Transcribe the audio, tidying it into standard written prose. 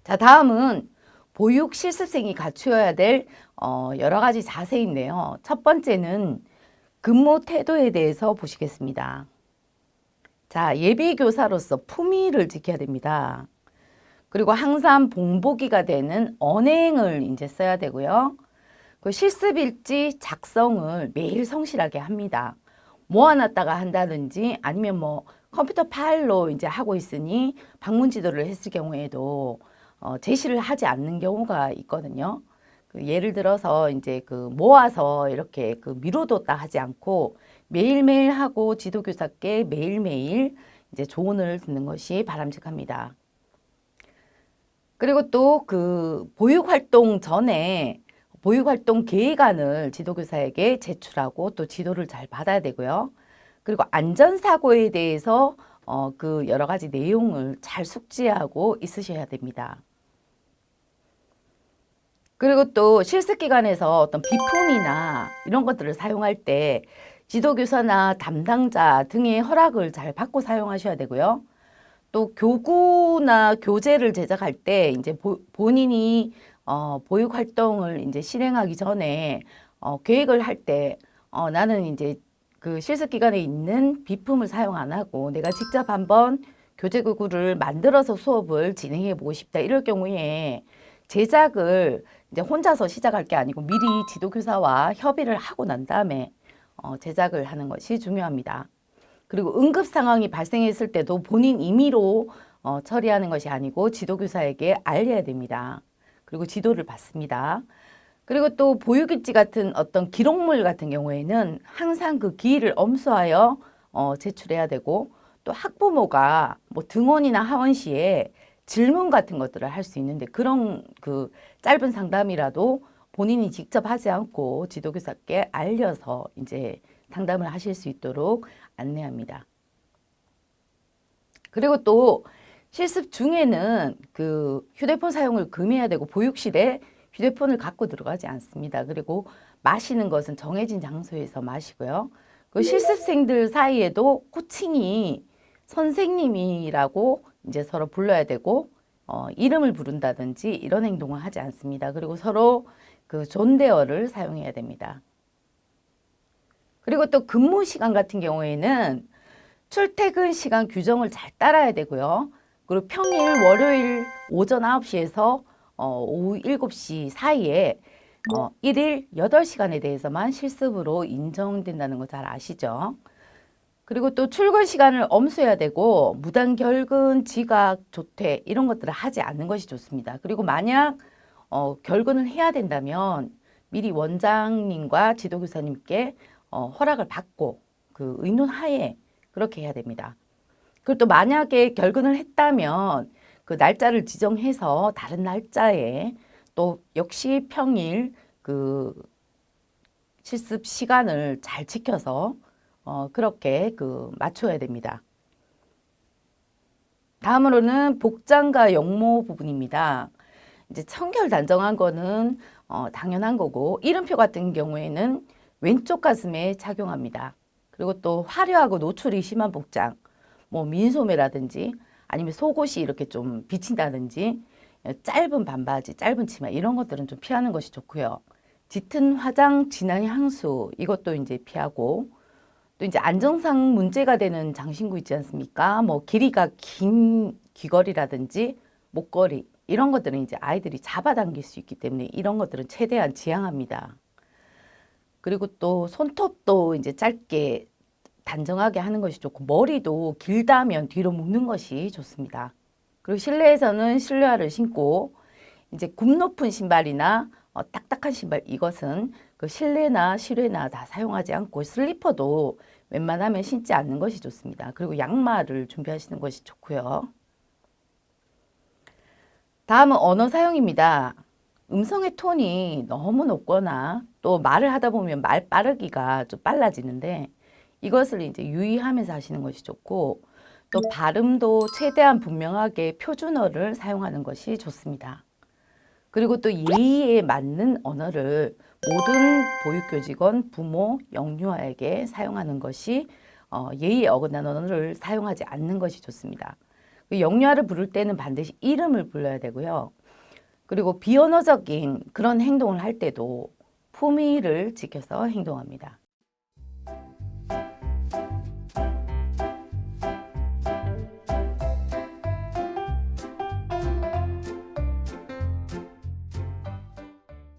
자, 다음은 보육 실습생이 갖추어야 될 여러 가지 자세인데요. 첫 번째는 근무 태도에 대해서 보시겠습니다. 자, 예비교사로서 품위를 지켜야 됩니다. 그리고 항상 본보기가 되는 언행을 이제 써야 되고요. 그 실습일지 작성을 매일 성실하게 합니다. 모아놨다가 한다든지 아니면 뭐 컴퓨터 파일로 이제 하고 있으니 방문 지도를 했을 경우에도 제시를 하지 않는 경우가 있거든요. 그 예를 들어서 이제 그 모아서 이렇게 그 미뤄뒀다 하지 않고 매일매일 하고 지도교사께 매일매일 이제 조언을 듣는 것이 바람직합니다. 그리고 또 그 보육활동 전에 보육활동 계획안을 지도교사에게 제출하고 또 지도를 잘 받아야 되고요. 그리고 안전사고에 대해서 그 여러 가지 내용을 잘 숙지하고 있으셔야 됩니다. 그리고 또 실습기관에서 어떤 비품이나 이런 것들을 사용할 때 지도교사나 담당자 등의 허락을 잘 받고 사용하셔야 되고요. 또 교구나 교재를 제작할 때 이제 본인이 보육 활동을 이제 실행하기 전에 계획을 할 때 나는 이제 그 실습 기간에 있는 비품을 사용 안 하고 내가 직접 한번 교재 교구를 만들어서 수업을 진행해 보고 싶다. 이럴 경우에 제작을 이제 혼자서 시작할 게 아니고 미리 지도교사와 협의를 하고 난 다음에 제작을 하는 것이 중요합니다. 그리고 응급 상황이 발생했을 때도 본인 임의로 처리하는 것이 아니고 지도교사에게 알려야 됩니다. 그리고 지도를 받습니다. 그리고 또 보육일지 같은 어떤 기록물 같은 경우에는 항상 그 기일을 엄수하여 제출해야 되고 또 학부모가 뭐 등원이나 하원 시에 질문 같은 것들을 할 수 있는데 그런 그 짧은 상담이라도 본인이 직접 하지 않고 지도교사께 알려서 이제 상담을 하실 수 있도록 안내합니다. 그리고 또 실습 중에는 그 휴대폰 사용을 금해야 되고 보육실에 휴대폰을 갖고 들어가지 않습니다. 그리고 마시는 것은 정해진 장소에서 마시고요. 그 실습생들 사이에도 호칭이 선생님이라고 이제 서로 불러야 되고 이름을 부른다든지 이런 행동을 하지 않습니다. 그리고 서로 그 존대어를 사용해야 됩니다. 그리고 또 근무 시간 같은 경우에는 출퇴근 시간 규정을 잘 따라야 되고요. 그리고 평일 월요일 오전 9시에서 오후 7시 사이에 1일 8시간에 대해서만 실습으로 인정된다는 거 잘 아시죠? 그리고 또 출근 시간을 엄수해야 되고 무단 결근, 지각, 조퇴 이런 것들을 하지 않는 것이 좋습니다. 그리고 만약 결근을 해야 된다면 미리 원장님과 지도교사님께 허락을 받고 그 의논하에 그렇게 해야 됩니다. 그리고 또 만약에 결근을 했다면 그 날짜를 지정해서 다른 날짜에 또 역시 평일 그 실습 시간을 잘 지켜서 그렇게 그 맞춰야 됩니다. 다음으로는 복장과 용모 부분입니다. 이제 청결 단정한 거는 당연한 거고 이름표 같은 경우에는 왼쪽 가슴에 착용합니다. 그리고 또 화려하고 노출이 심한 복장, 뭐 민소매라든지 아니면 속옷이 이렇게 좀 비친다든지 짧은 반바지, 짧은 치마 이런 것들은 좀 피하는 것이 좋고요. 짙은 화장, 진한 향수 이것도 이제 피하고 또 이제 안정상 문제가 되는 장신구 있지 않습니까? 뭐 길이가 긴 귀걸이라든지 목걸이 이런 것들은 이제 아이들이 잡아당길 수 있기 때문에 이런 것들은 최대한 지양합니다. 그리고 또 손톱도 이제 짧게 단정하게 하는 것이 좋고 머리도 길다면 뒤로 묶는 것이 좋습니다. 그리고 실내에서는 실내화를 신고 이제 굽 높은 신발이나 딱딱한 신발 이것은 그 실내나 실외나 다 사용하지 않고 슬리퍼도 웬만하면 신지 않는 것이 좋습니다. 그리고 양말을 준비하시는 것이 좋고요. 다음은 언어 사용입니다. 음성의 톤이 너무 높거나 또 말을 하다 보면 말 빠르기가 좀 빨라지는데 이것을 이제 유의하면서 하시는 것이 좋고 또 발음도 최대한 분명하게 표준어를 사용하는 것이 좋습니다. 그리고 또 예의에 맞는 언어를 모든 보육교직원, 부모, 영유아에게 사용하는 것이 예의에 어긋난 언어를 사용하지 않는 것이 좋습니다. 영유아를 부를 때는 반드시 이름을 불러야 되고요. 그리고 비언어적인 그런 행동을 할 때도 품위를 지켜서 행동합니다.